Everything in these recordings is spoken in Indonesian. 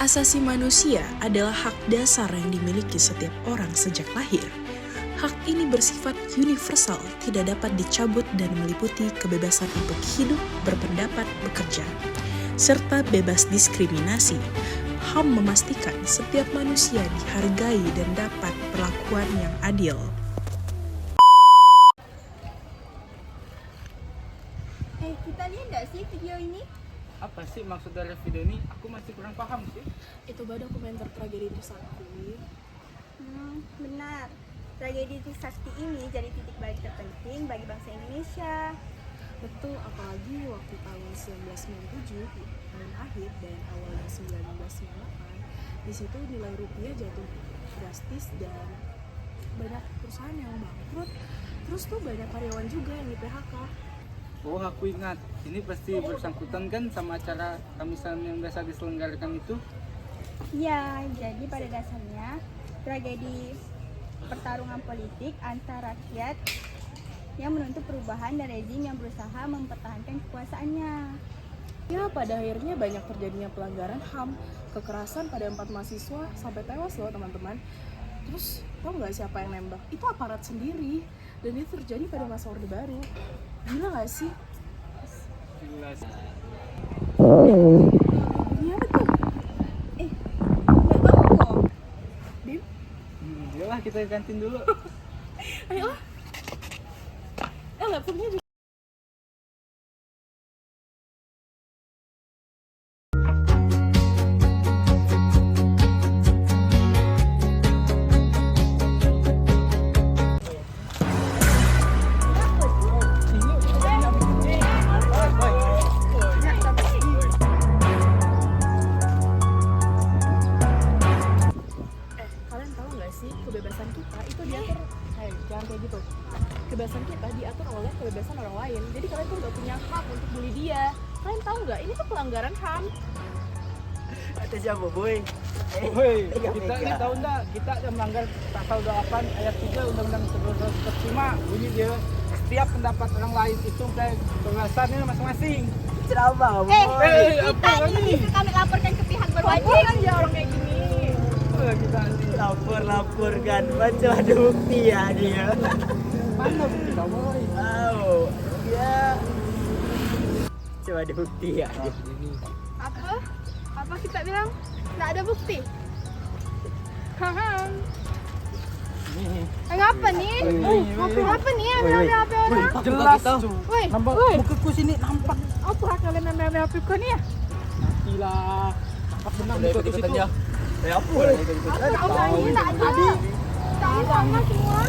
asasi manusia adalah hak dasar yang dimiliki setiap orang sejak lahir. Hak ini bersifat universal, tidak dapat dicabut dan meliputi kebebasan untuk hidup, berpendapat, bekerja, serta bebas diskriminasi. HAM memastikan setiap manusia dihargai dan dapat perlakuan yang adil. Kita lihat nggak sih video ini? Apa sih maksud dari video ini? Aku masih kurang paham sih. Itu dokumenter tragedi Trisakti. Benar. Tragedi Trisakti ini jadi titik balik terpenting bagi bangsa Indonesia. Betul, apalagi waktu tahun 1997, tahun akhir dan awalnya 1998, di situ nilai rupiah jatuh drastis dan banyak perusahaan yang bangkrut. Terus tuh banyak karyawan juga yang di PHK. Oh, aku ingat. Ini pasti bersangkutan kan sama acara kamisan yang biasa diselenggarakan itu? Ya, jadi pada dasarnya tragedi pertarungan politik antar rakyat yang menuntut perubahan dan rezim yang berusaha mempertahankan kekuasaannya. Ya, pada akhirnya banyak terjadinya pelanggaran HAM, kekerasan pada 4 mahasiswa sampai tewas loh teman-teman. Terus tau nggak siapa yang nembak? Itu aparat sendiri, dan itu terjadi pada masa Orde Baru. Gila nggak sih? Gila sih. Ini apa tuh? Nggak tahu kok. Bim? Yalah, kita gantiin dulu. Ayo lah. Laptopnya juga. Kalian tahu nggak sih kebebasan kita itu diatur? Jangan kayak gitu. Kebebasan kita diatur oleh kebebasan orang lain. Jadi kalian tuh nggak punya hak untuk bully dia. Kalian tahu nggak? Ini tuh pelanggaran HAM. Ada siapa boy? Woi, kita ini tahu enggak? Kita yang melanggar pasal 8 ayat 3 Undang-Undang 1945. Bunyi dia, setiap pendapat orang lain itu kayak kebebasannya masing-masing. Ceramah boy. Apa Kita ini lagi? bisa kami laporkan ke pihak berwajib. Kan ya orang kayak gini. Kita Laporkan baca ada bukti ya dia. mana kita boy? Oh, ya. Coba ada bukti ya. Apa kita bilang? Nggak ada bukti. Haha. Ngapa nih? Ngapa nih yang ambil HP orang? Jelas Woi, nampak woi. mukaku sini nampak. Apa kalian ambil HP ku nih ya? Gila. Nampak benar mukaku situ. Apa? Apa ini tak ada? Tahu sama semua.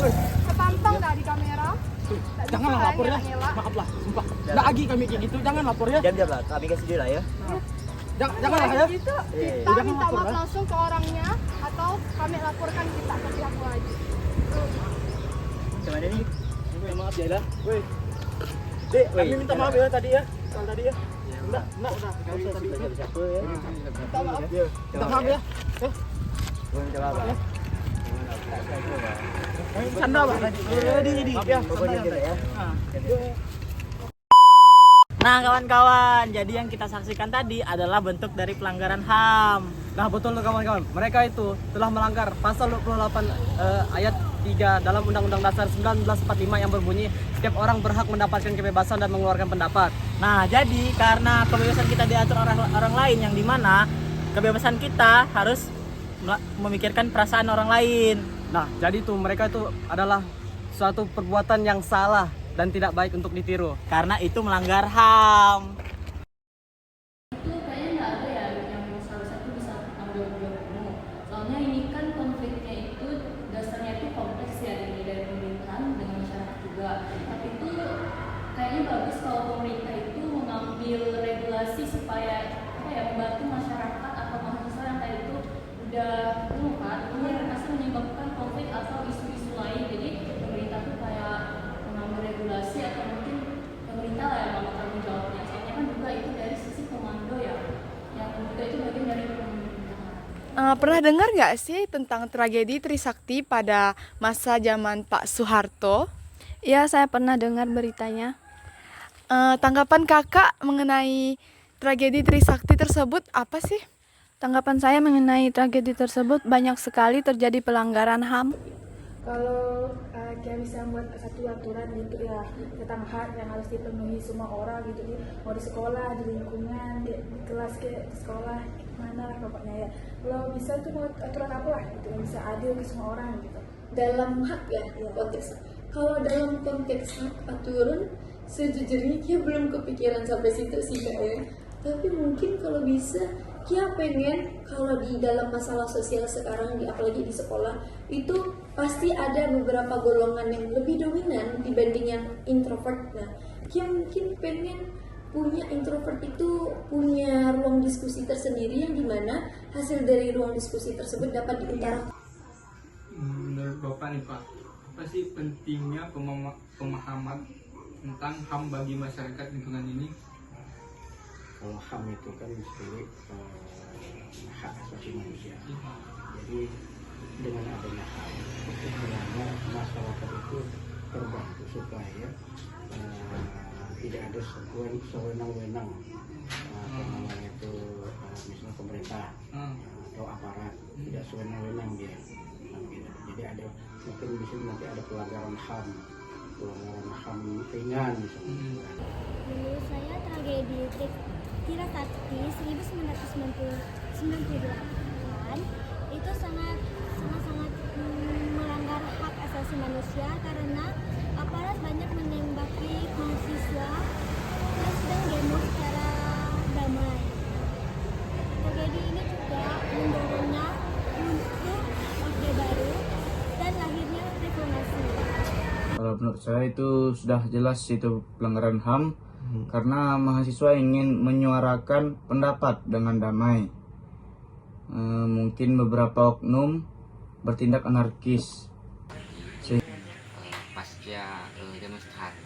Kepantang dah di kamera. Janganlah lapor ya. Maaflah, sumpah. Nggak lagi kami kayak gitu. Jangan lapor ya. Diam lah, kami kasih dia lah ya. Janganlah ya. Gitu. Eh, Kita jangan minta lapor, maaf ya. langsung ke orangnya atau kami laporkan kita ke pihak wajib. Coba ada nih. Maaf ya lah. Woi. Dek, Kami minta maaf ya tadi ya. Soal tadi ya. Enggak udah. Nggak usah tadi. Siapa ya? Minta maaf. Dia. Minta maaf ya. Minta maaf ya. Canda Pak tadi. Di. Maaf ya. Pokoknya dia ya. Nah kawan-kawan, jadi yang kita saksikan tadi adalah bentuk dari pelanggaran HAM. Nah betul tuh kawan-kawan, mereka itu telah melanggar pasal 28 ayat 3 dalam Undang-Undang Dasar 1945 yang berbunyi setiap orang berhak mendapatkan kebebasan dan mengeluarkan pendapat. Nah jadi karena kebebasan kita diatur orang lain yang dimana kebebasan kita harus memikirkan perasaan orang lain. Nah jadi tuh mereka itu adalah suatu perbuatan yang salah dan tidak baik untuk ditiru. Karena itu melanggar HAM. Itu kayaknya nggak ada ya yang salah satu bisa tanggung jawab penuh. Soalnya ini kan konfliknya itu dasarnya itu kompleks ya, dari pemerintahan dengan masyarakat juga. Tapi itu kayaknya bagus kalau pemerintah itu mengambil regulasi supaya apa ya, membantu masyarakat atau mahasiswa yang tadi itu udah penuh kan, ini pasti menyebabkan konflik atau isu-isu lain. Jadi pemerintah tuh kayak mengambil regulasi atau mungkin pemerintah lah yang mau tanggung jawabnya. Soalnya kan juga itu dari sisi komando ya, yang juga itu bagian dari pemerintahan. Pernah dengar nggak sih tentang tragedi Trisakti pada masa zaman Pak Soeharto? Iya, saya pernah dengar beritanya. Tanggapan kakak mengenai tragedi Trisakti tersebut apa sih? Tanggapan saya mengenai tragedi tersebut, banyak sekali terjadi pelanggaran HAM. Kalau kita bisa buat satu aturan gitu ya tentang hak yang harus dipenuhi semua orang gitu, mau di sekolah, di lingkungan, di kelas, ke sekolah mana lah pokoknya ya. Kalau bisa tuh buat aturan apa lah gitu yang bisa adil ke semua orang gitu. Dalam hak ya, konteks. Kalau dalam konteks hak aturan, sejujurnya dia belum kepikiran sampai situ sih Kak ya. Tapi mungkin kalau bisa, dia pengen kalau di dalam masalah sosial sekarang, apalagi di sekolah, itu pasti ada beberapa golongan yang lebih dominan dibanding yang introvert. Nah, dia mungkin pengen punya introvert itu punya ruang diskusi tersendiri yang dimana hasil dari ruang diskusi tersebut dapat diutarakan. Menurut Bapak nih Pak, apa sih pentingnya pemahaman tentang HAM bagi masyarakat lingkungan ini? Kalau HAM itu kan disebut hak asasi manusia. Jadi dengan adanya HAM, sebenarnya masyarakat itu terbantu supaya tidak ada sewenang-wenang itu misalnya pemerintah atau aparat tidak sewenang-wenang dia. Jadi ada mungkin bisa nanti ada pelanggaran HAM ringan misalnya. Menurut saya tragedi Trisakti 1998 itu sangat melanggar hak asasi manusia karena aparat banyak menembaki mahasiswa yang sedang demo secara damai. Tragedi ini juga mendorongnya untuk Orde Baru dan lahirnya reformasi. Kalau menurut saya itu sudah jelas itu pelanggaran HAM karena mahasiswa ingin menyuarakan pendapat dengan damai. Mungkin beberapa oknum bertindak anarkis. Pasca demonstran.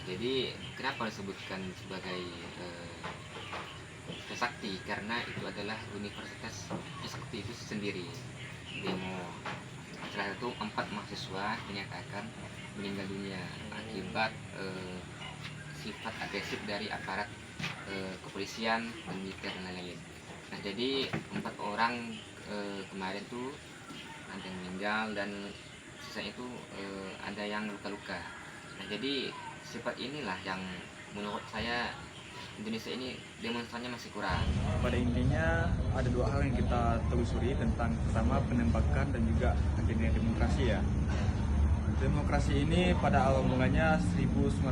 Jadi kenapa disebutkan sebagai Trisakti? Karena itu adalah Universitas Trisakti itu sendiri demo. Setelah itu 4 mahasiswa dinyatakan meninggal dunia akibat sifat agresif dari aparat kepolisian dan militer dan lain-lain. Nah jadi 4 orang kemarin tuh ada yang meninggal dan sisanya itu ada yang luka-luka. Nah jadi sifat inilah yang menurut saya Indonesia ini demonstrannya masih kurang. Pada intinya ada 2 hal yang kita telusuri tentang pertama penembakan dan juga agenda demokrasi ya. Demokrasi ini pada awal mulanya 1994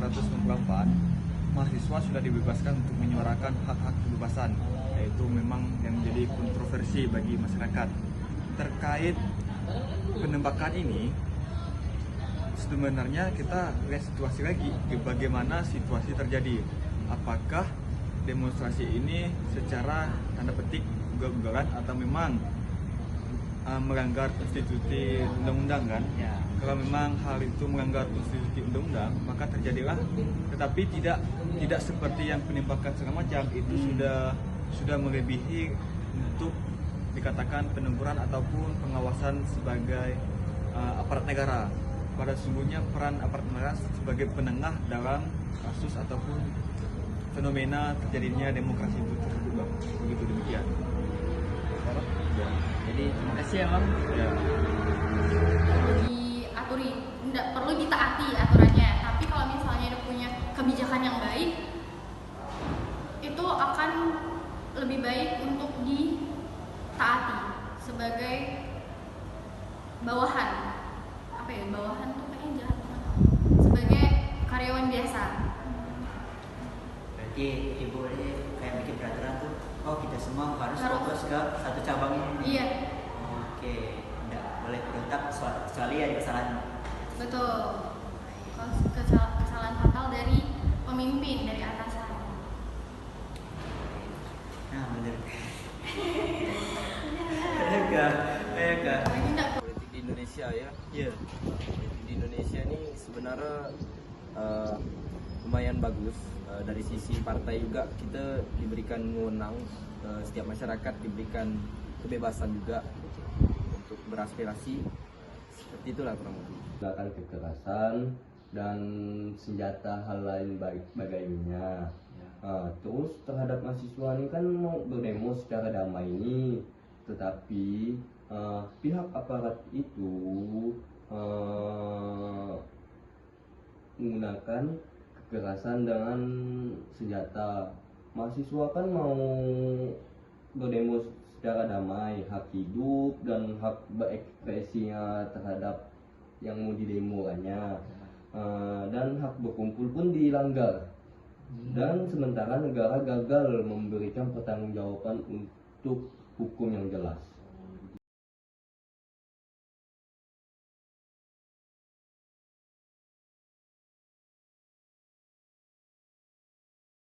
mahasiswa sudah dibebaskan untuk menyuarakan hak-hak kebebasan, yaitu memang yang menjadi kontroversi bagi masyarakat. Terkait penembakan ini sebenarnya kita lihat situasi lagi, bagaimana situasi terjadi. Apakah demonstrasi ini secara tanda petik ugal-ugalan atau memang melanggar konstitusi undang-undang kan? Ya. Kalau memang hal itu melanggar konstitusi undang-undang, maka terjadilah. Tetapi tidak seperti yang penembakan segala macam itu sudah melebihi untuk dikatakan peneguran ataupun pengawasan sebagai aparat negara. Pada sesungguhnya peran aparat negara sebagai penengah dalam kasus ataupun fenomena terjadinya demokrasi itu tersebut, begitu demikian. Ya. Jadi terima kasih ya Bang. Ya. Diaturi, tidak perlu ditaati aturannya. Tapi kalau misalnya dia punya kebijakan yang baik, itu akan lebih baik untuk ditaati sebagai bawahan. Apa ya, bawahan tuh kayaknya jahat banget. Sebagai karyawan biasa. Berarti Ibu ini kayak bikin peraturan tuh, oh kita semua harus fokus ke satu cabang ini. Iya. Oke, tidak boleh berontak kecuali ada kesalahan. Betul. Kesalahan fatal dari pemimpin, dari atasan. Nah, benar. Politik di Indonesia ya. Iya. Di Indonesia ini sebenarnya lumayan bagus. Dari sisi partai juga kita diberikan wewenang, setiap masyarakat diberikan kebebasan juga untuk beraspirasi. Seperti itulah kurang lebih. Menggunakan kekerasan dan senjata hal lain baik sebagainya. Terus terhadap mahasiswa ini kan mau berdemo secara damai ini, tetapi pihak aparat itu menggunakan kekerasan dengan senjata. Mahasiswa kan mau berdemo secara damai, hak hidup dan hak berekspresinya terhadap yang mau didemokannya, dan hak berkumpul pun dilanggar. Dan sementara negara gagal memberikan pertanggungjawaban untuk hukum yang jelas.